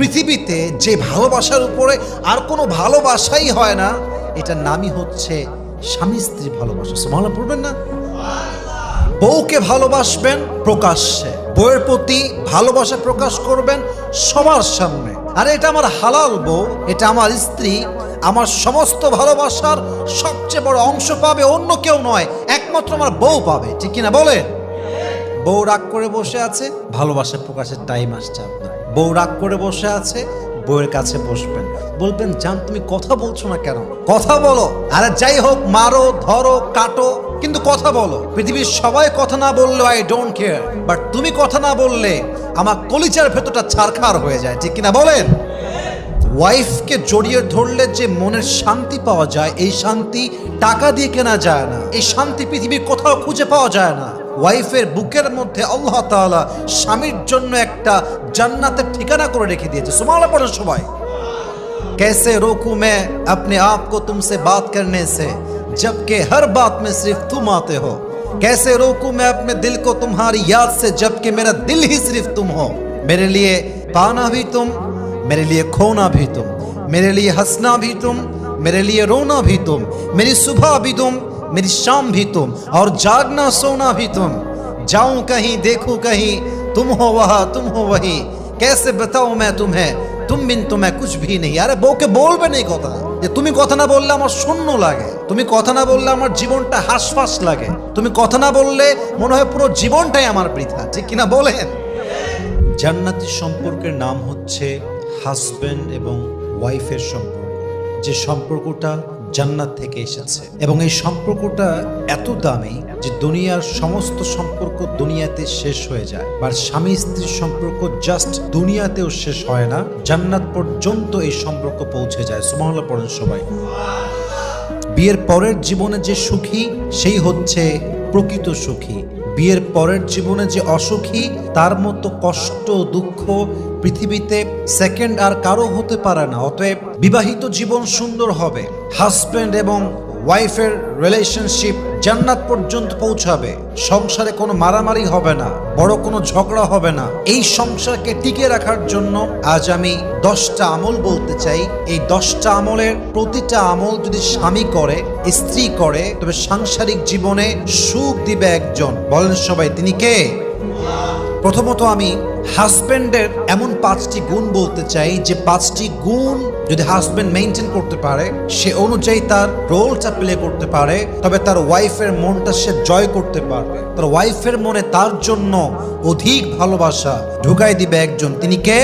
পৃথিবীতে যে ভালোবাসার উপরে আর কোনো ভালোবাসাই হয় না, এটার নামই হচ্ছে স্বামী স্ত্রী ভালোবাসা। সুবহানাল্লাহ পড়বেন না? বউকে ভালোবাসবেন প্রকাশ্যে, বউয়ের প্রতি ভালোবাসা প্রকাশ করবেন সবার সামনে। আরে এটা আমার হালাল বউ, এটা আমার স্ত্রী, আমার সমস্ত ভালোবাসার সবচেয়ে বড় অংশ পাবে অন্য কেউ নয়, একমাত্র আমার বউ পাবে। ঠিক কিনা বলেন? বউ রাগ করে বসে আছে, ভালোবাসা প্রকাশের টাইম আসছে আপনার। বউ রাগ করে বসে আছে, বউয়ের কাছে বসবেন, বলবেন জান তুমি কথা বলছো না কেন, কথা বলো। আরে যাই হোক, মারো ধরো কাটো, কিন্তু কথা বলো। পৃথিবীর সবাই কথা না বললে আই ডোন্ট কেয়ার, বাট তুমি কথা না বললে আমার কলিজার ভেতরটা ছারখার হয়ে যায়। ঠিক কিনা বলেন? ওয়াইফকে জড়িয়ে ধরলে যে মনের শান্তি পাওয়া যায়, এই শান্তি টাকা দিয়ে কেনা যায় না, এই শান্তি পৃথিবীর কোথাও খুঁজে পাওয়া যায় না। ওয়াইফের বুকের মধ্যে আল্লাহ তাআলা স্বামীর জন্য একটা জান্নাতের ঠিকানা করে রেখে দিয়েছে। সুবহানাল্লাহ পড়েন সবাই। कैसे रोकूं मैं अपने आप को तुमसे बात करने से, जबकि हर बात में सिर्फ तुम आते हो। कैसे रोकूं मैं अपने दिल को तुम्हारी याद से, जबकि मेरा दिल ही सिर्फ तुम हो। मेरे लिए पाना भी तुम, मेरे लिए खोना भी तुम, मेरे लिए हंसना भी तुम, मेरे लिए रोना भी तुम, मेरी सुबह भी तुम, मेरी शाम भी तुम, और जागना सोना भी तुम। जाऊं कहीं देखूं कहीं, तुम हो वहाँ तुम हो वही। कैसे बताऊं मैं तुम्हें, तुम बिन तो मैं कुछ भी नहीं। আরে বউকে বলবেন এই কথা, যে তুমি কথা না বললে আমার শূন্য লাগে, তুমি কথা না বললে আমার জীবনটা হাসফাস লাগে, তুমি কথা না বললে মনে হয় পুরো জীবনটাই আমার বৃথা। ঠিক কিনা বলেন? জান্নাতি সম্পর্কের নাম হচ্ছে হাজব্যান্ড এবং ওয়াইফের সম্পর্ক, যে সম্পর্কটা জান্নাত থেকে এসেছে। এবং এই সম্পর্কটা এত দামি যে দুনিয়ার সমস্ত সম্পর্ক দুনিয়াতে শেষ হয়ে যায়, আর স্বামী স্ত্রীর সম্পর্ক জাস্ট দুনিয়াতেও শেষ হয় না, জান্নাত পর্যন্ত এই সম্পর্ক পৌঁছে যায়। সুবহানাল্লাহ পড়েন সবাই। বিয়ের পরের জীবনে যে সুখী, সেই হচ্ছে প্রকৃত সুখী। বিয়ের পরের জীবনে যে অসুখী, তার মতো কষ্ট দুঃখ পৃথিবীতে সেকেন্ড আর কারো হতে পারে না। অতএব বিবাহিত জীবন সুন্দর হবে, হাজব্যান্ড এবং ওয়াইফের রিলেশনশিপ জান্নাত পর্যন্ত পৌঁছাবে। সংসারে কোনো মারামারি হবে না, বড় কোনো ঝগড়া হবে না। এই সংসারকে টিকে রাখার জন্য আজ আমি 10টা আমল বলতে চাই। এই 10টা আমলের প্রতিটা আমল যদি স্বামী করে, স্ত্রী করে, তবে সাংসারিক জীবনে সুখ দিবে একজন। বলেন সবাই, তিনি কে? প্রথমত আমি হাজব্যান্ডের এমন 5টি গুণ বলতে চাই, যে 5টি গুণ যদি হাজব্যান্ড মেইনটেইন করতে পারে, সে অনুযায়ী তার রোলটা প্লে করতে পারে, তবে তার ওয়াইফের মনটা সে জয় করতে পারবে। তার ওয়াইফের মনে তার জন্য অধিক ভালোবাসা ঢুকাই দিবে একজন। তিনি কে?